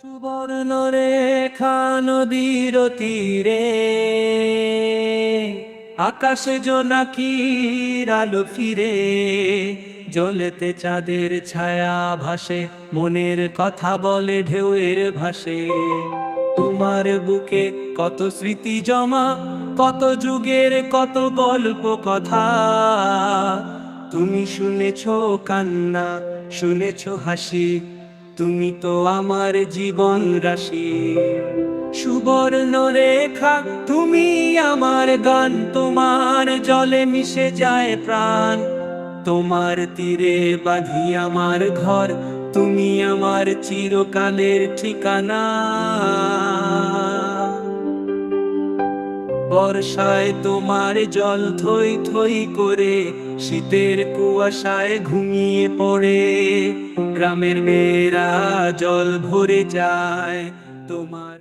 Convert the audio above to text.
সুবর্ণ রেখা নদীর তীরে আকাশে জোনাকির আলো ফিরে জ্বলেতে চাঁদের ছায়া ভাসে, মনের কথা বলে ঢেউয়ের ভাসে। তোমার বুকে কত স্মৃতি জমা, কত যুগের কত গল্প কথা। তুমি শুনেছো কান্না, শুনেছো হাসি, তুমি তো আমার জীবন রাশি। সুবর্ণ রেখা তুমি আমার গান, তোমার জলে মিশে যায় প্রাণ। তোমার তীরে বাঁধি আমার ঘর, তুমি আমার চিরকালের ঠিকানা। বর্ষায় তোমার জল থই থই করে, শীতের কুয়াশায় ঘুমিয়ে পড়ে। গ্রামের মেয়েরা জল ভরে যায় তোমার